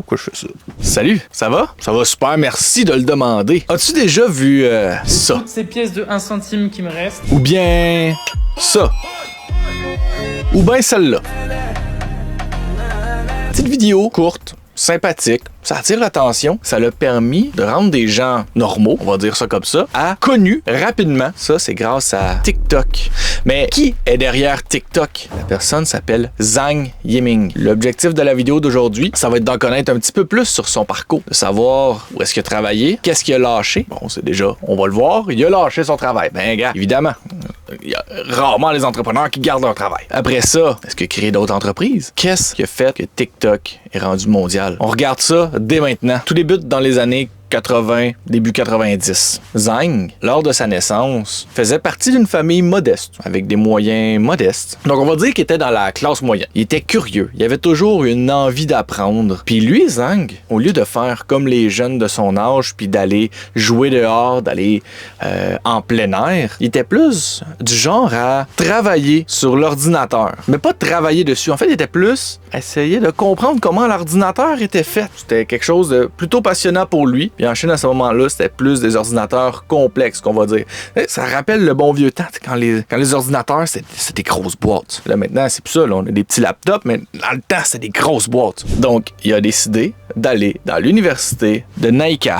pourquoi je fais ça. Salut, ça va? Ça va super, merci de le demander. As-tu déjà vu ça? Toutes ces pièces de 1 centime qui me restent. Ou bien ça? Ou bien celle-là? Petite vidéo courte, sympathique, ça attire l'attention, ça l'a permis de rendre des gens normaux, on va dire ça comme ça, connus rapidement. Ça, c'est grâce à TikTok. Mais qui est derrière TikTok? La personne s'appelle Zhang Yiming. L'objectif de la vidéo d'aujourd'hui, ça va être d'en connaître un petit peu plus sur son parcours, de savoir où est-ce qu'il a travaillé, qu'est-ce qu'il a lâché. Bon, c'est déjà, on va le voir, il a lâché son travail. Ben, gars, évidemment, il y a rarement les entrepreneurs qui gardent leur travail. Après ça, est-ce qu'il a créé d'autres entreprises? Qu'est-ce qui a fait que TikTok est rendu mondial? On regarde ça dès maintenant. Tout débute dans les années 80, début 90. Zhang, lors de sa naissance, faisait partie d'une famille modeste, avec des moyens modestes. Donc on va dire qu'il était dans la classe moyenne. Il était curieux, il avait toujours une envie d'apprendre. Puis lui, Zhang, au lieu de faire comme les jeunes de son âge, puis d'aller jouer dehors, d'aller en plein air, il était plus du genre à travailler sur l'ordinateur. Mais pas travailler dessus. En fait, il était plus essayer de comprendre comment l'ordinateur était fait. C'était quelque chose de plutôt passionnant pour lui. Puis en Chine, à ce moment-là, c'était plus des ordinateurs complexes, qu'on va dire. Ça rappelle le bon vieux temps, quand les ordinateurs, c'était des grosses boîtes. Là, maintenant, c'est plus ça. Là, on a des petits laptops, mais dans le temps, c'était des grosses boîtes. Donc, il a décidé d'aller dans l'université de Naika.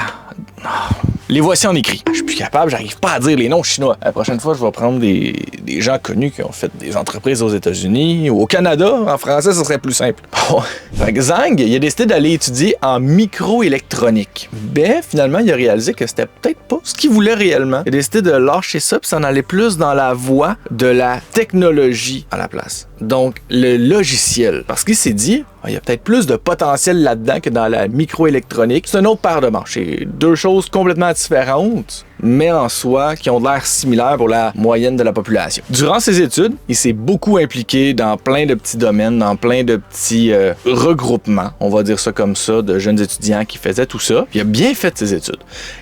Les voici en écrit. Je suis plus capable, j'arrive pas à dire les noms chinois. La prochaine fois, je vais prendre des gens connus qui ont fait des entreprises aux États-Unis ou au Canada. En français, ça serait plus simple. Bon. Fait que Zhang, il a décidé d'aller étudier en microélectronique. Ben, finalement, il a réalisé que c'était peut-être pas ce qu'il voulait réellement. Il a décidé de lâcher ça puis s'en aller plus dans la voie de la technologie à la place. Donc, le logiciel. Parce qu'il s'est dit, il y a peut-être plus de potentiel là-dedans que dans la microélectronique. C'est une autre paire de manches. C'est deux choses complètement différentes, mais en soi qui ont l'air similaires pour la moyenne de la population. Durant ses études, il s'est beaucoup impliqué dans plein de petits domaines, dans plein de petits regroupements, on va dire ça comme ça, de jeunes étudiants qui faisaient tout ça. Puis il a bien fait ses études.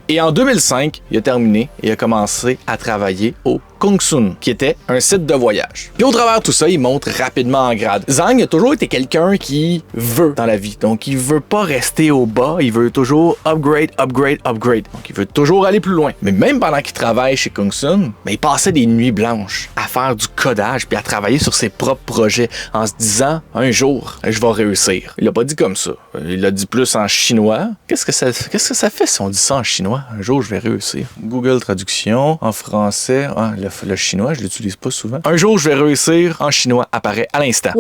Et en 2005, il a terminé et a commencé à travailler au Kongsun, qui était un site de voyage. Puis au travers de tout ça, il monte rapidement en grade. Zhang a toujours été quelqu'un qui veut dans la vie. Donc il veut pas rester au bas, il veut toujours upgrade. Donc il veut toujours aller plus loin. Mais même pendant qu'il travaille chez Kongsun, il passait des nuits blanches à faire du codage puis à travailler sur ses propres projets en se disant un jour, je vais réussir. Il l'a pas dit comme ça. Il l'a dit plus en chinois. Qu'est-ce que ça fait si on dit ça en chinois? Un jour, je vais réussir. Google Traduction en français. Le chinois, je l'utilise pas souvent. Un jour, je vais réussir en chinois apparaît à l'instant.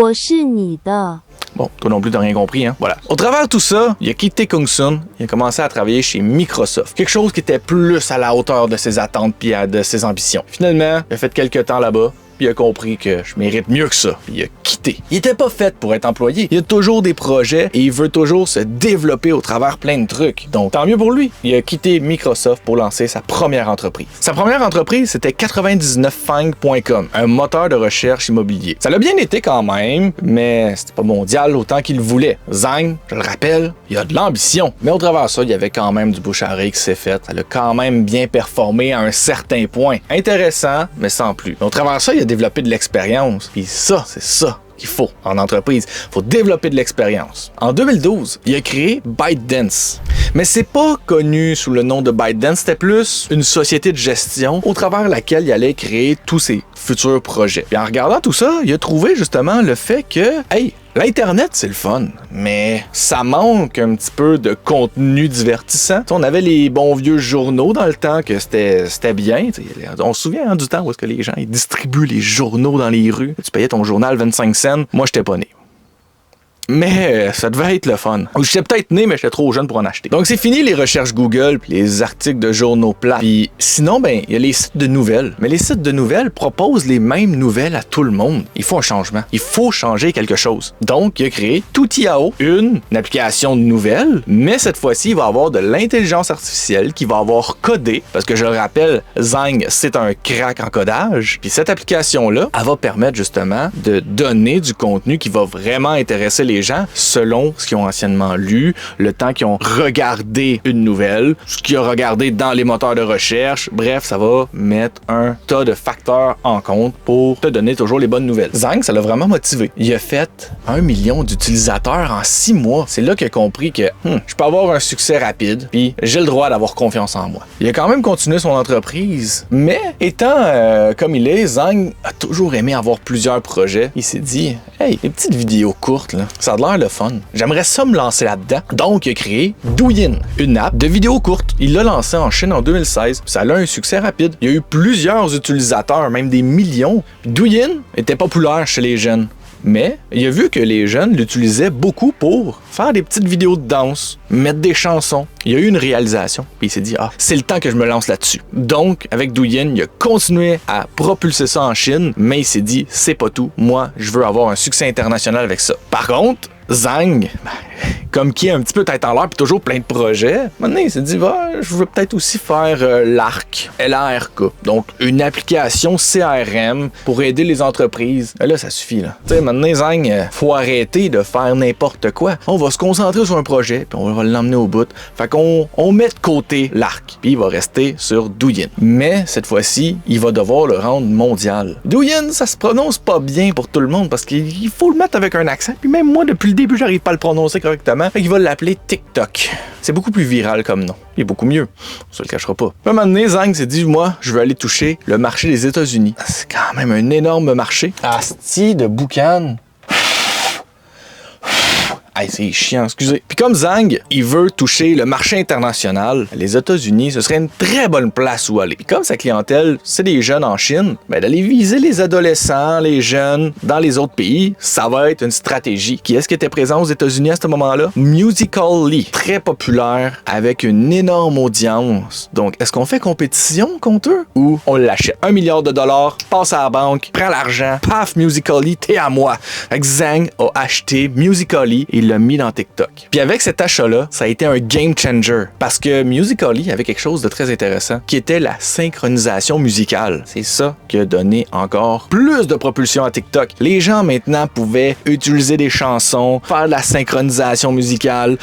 Bon, toi non plus, t'as rien compris, hein? Voilà. Au travers de tout ça, il a quitté Kongsun, il a commencé à travailler chez Microsoft. Quelque chose qui était plus à la hauteur de ses attentes puis de ses ambitions. Finalement, il a fait quelques temps là-bas, puis il a compris que je mérite mieux que ça, puis il a quitté. Il était pas fait pour être employé. Il a toujours des projets et il veut toujours se développer au travers plein de trucs. Donc, tant mieux pour lui. Il a quitté Microsoft pour lancer sa première entreprise. Sa première entreprise, c'était 99fang.com, un moteur de recherche immobilier. Ça l'a bien été quand même, mais c'était pas mondial autant qu'il voulait. Zhang, je le rappelle, il a de l'ambition. Mais au travers de ça, il y avait quand même du bouche à oreille qui s'est fait. Ça l'a quand même bien performé à un certain point. Intéressant, mais sans plus. Mais au travers de ça, il a développé de l'expérience. Puis ça, c'est ça qu'il faut en entreprise. Il faut développer de l'expérience. En 2012, il a créé ByteDance. Mais c'est pas connu sous le nom de ByteDance, c'était plus une société de gestion au travers laquelle il allait créer tous ses futurs projets. Puis en regardant tout ça, il a trouvé justement le fait que, l'Internet, c'est le fun, mais ça manque un petit peu de contenu divertissant. T'sais, on avait les bons vieux journaux dans le temps que c'était bien. On se souvient du temps où est-ce que les gens ils distribuent les journaux dans les rues. Tu payais ton journal 25 cents. Moi, j'étais pas né. Mais ça devait être le fun. J'étais peut-être né, mais j'étais trop jeune pour en acheter. Donc c'est fini les recherches Google puis les articles de journaux plats. Puis sinon, il y a les sites de nouvelles. Mais les sites de nouvelles proposent les mêmes nouvelles à tout le monde. Il faut un changement. Il faut changer quelque chose. Donc il a créé Toutiao, une application de nouvelles, mais cette fois-ci, il va avoir de l'intelligence artificielle qui va avoir codé, parce que je le rappelle, Zhang, c'est un crack en codage. Puis cette application-là, elle va permettre justement de donner du contenu qui va vraiment intéresser les les gens selon ce qu'ils ont anciennement lu, le temps qu'ils ont regardé une nouvelle, ce qu'ils ont regardé dans les moteurs de recherche. Bref, ça va mettre un tas de facteurs en compte pour te donner toujours les bonnes nouvelles. Zhang, ça l'a vraiment motivé. Il a fait 1 million d'utilisateurs en 6 mois. C'est là qu'il a compris que je peux avoir un succès rapide, puis j'ai le droit d'avoir confiance en moi. Il a quand même continué son entreprise, mais étant comme il est, Zhang a toujours aimé avoir plusieurs projets. Il s'est dit, hey, les petites vidéos courtes, là, ça a l'air le fun. J'aimerais ça me lancer là-dedans. Donc, il a créé Douyin, une app de vidéos courtes. Il l'a lancé en Chine en 2016. Ça a eu un succès rapide. Il y a eu plusieurs utilisateurs, même des millions. Douyin était populaire chez les jeunes. Mais il a vu que les jeunes l'utilisaient beaucoup pour faire des petites vidéos de danse, mettre des chansons. Il a eu une réalisation, puis il s'est dit, c'est le temps que je me lance là-dessus. Donc, avec Douyin, il a continué à propulser ça en Chine, mais il s'est dit, c'est pas tout. Moi, je veux avoir un succès international avec ça. Par contre, Zhang, comme qui est un petit peu tête en l'air puis toujours plein de projets, maintenant il s'est dit je veux peut-être aussi faire l'ARC, L-A-R-K. Donc une application CRM pour aider les entreprises. Et là ça suffit là. Tu sais maintenant Zhang, faut arrêter de faire n'importe quoi. On va se concentrer sur un projet puis on va l'emmener au bout. Fait qu'on met de côté l'ARC puis il va rester sur Douyin. Mais cette fois-ci, il va devoir le rendre mondial. Douyin, ça se prononce pas bien pour tout le monde parce qu'il faut le mettre avec un accent. Puis même moi depuis le début, j'arrive pas à le prononcer correctement. Fait qu'il va l'appeler TikTok. C'est beaucoup plus viral comme nom. Il est beaucoup mieux. On se le cachera pas. À un moment donné, Zhang s'est dit, moi, je veux aller toucher le marché des États-Unis. C'est quand même un énorme marché. Asti de boucan. Hey, c'est chiant, excusez. Puis comme Zhang, il veut toucher le marché international, les États-Unis, ce serait une très bonne place où aller. Puis comme sa clientèle, c'est des jeunes en Chine, d'aller viser les adolescents, les jeunes dans les autres pays, ça va être une stratégie. Qui est-ce qui était présent aux États-Unis à ce moment-là? Musical.ly, très populaire, avec une énorme audience. Donc, est-ce qu'on fait compétition contre eux? Ou on l'achète? $1 milliard, passe à la banque, prends l'argent, paf, Musical.ly, t'es à moi. Fait que Zhang a acheté Musical.ly et il l'a mis dans TikTok. Puis avec cet achat-là, ça a été un game changer parce que Musical.ly avait quelque chose de très intéressant qui était la synchronisation musicale. C'est ça qui a donné encore plus de propulsion à TikTok. Les gens maintenant pouvaient utiliser des chansons, faire de la synchronisation musicale.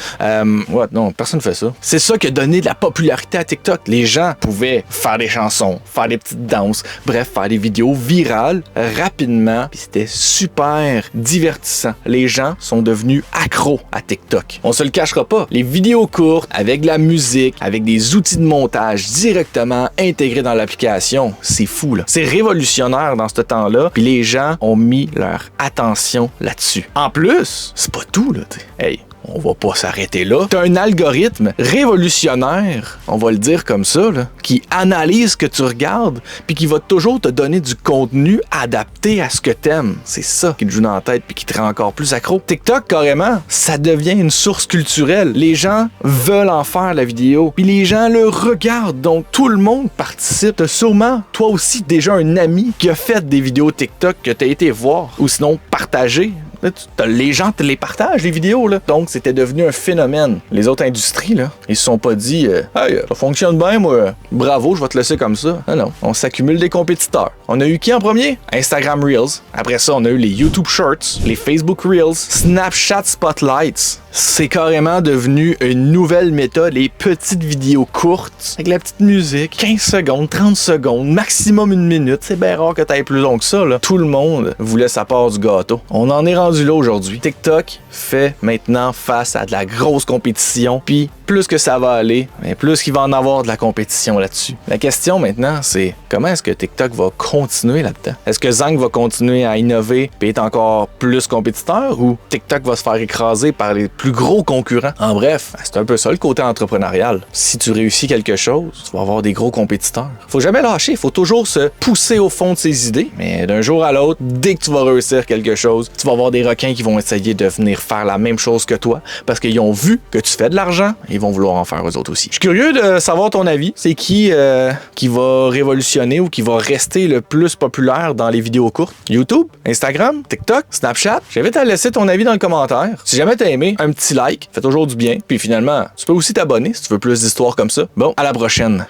Non, personne ne fait ça. C'est ça qui a donné de la popularité à TikTok. Les gens pouvaient faire des chansons, faire des petites danses, bref, faire des vidéos virales rapidement. Puis c'était super divertissant. Les gens sont devenus accros à TikTok. On se le cachera pas. Les vidéos courtes, avec de la musique, avec des outils de montage directement intégrés dans l'application, c'est fou, là. C'est révolutionnaire dans ce temps-là, puis les gens ont mis leur attention là-dessus. En plus, c'est pas tout, là, t'sais. Hey, on va pas s'arrêter là. T'as un algorithme révolutionnaire, on va le dire comme ça, là, qui analyse ce que tu regardes, puis qui va toujours te donner du contenu adapté à ce que t'aimes. C'est ça qui te joue dans la tête, puis qui te rend encore plus accro. TikTok, carrément, ça devient une source culturelle. Les gens veulent en faire la vidéo, puis les gens le regardent, donc tout le monde participe. T'as sûrement, toi aussi, déjà un ami qui a fait des vidéos TikTok que t'as été voir, ou sinon partager. Là, les gens te les partagent, les vidéos, là. Donc, c'était devenu un phénomène. Les autres industries, là, ils se sont pas dit hey, ça fonctionne bien, moi. Bravo, je vais te laisser comme ça. Non, on s'accumule des compétiteurs. On a eu qui en premier? Instagram Reels. Après ça, on a eu les YouTube Shorts, les Facebook Reels, Snapchat Spotlights. C'est carrément devenu une nouvelle méthode, les petites vidéos courtes, avec la petite musique, 15 secondes, 30 secondes, maximum 1 minute. C'est bien rare que t'ailles plus long que ça, là. Tout le monde voulait sa part du gâteau. On en est rendu là aujourd'hui. TikTok fait maintenant face à de la grosse compétition, puis plus que ça va aller, plus qu'il va en avoir de la compétition là-dessus. La question maintenant, c'est comment est-ce que TikTok va continuer là-dedans? Est-ce que Zhang va continuer à innover et être encore plus compétiteur, ou TikTok va se faire écraser par les plus gros concurrents? En bref, c'est un peu ça le côté entrepreneurial. Si tu réussis quelque chose, tu vas avoir des gros compétiteurs. Faut jamais lâcher, faut toujours se pousser au fond de ses idées, mais d'un jour à l'autre, dès que tu vas réussir quelque chose, tu vas avoir des requins qui vont essayer de venir faire la même chose que toi parce qu'ils ont vu que tu fais de l'argent, ils vont vouloir en faire eux autres aussi. Je suis curieux de savoir ton avis. C'est qui va révolutionner ou qui va rester le plus populaire dans les vidéos courtes? YouTube? Instagram? TikTok? Snapchat? J'invite à laisser ton avis dans le commentaire. Si jamais t'as aimé, un petit like, fait toujours du bien. Puis finalement, tu peux aussi t'abonner si tu veux plus d'histoires comme ça. Bon, à la prochaine.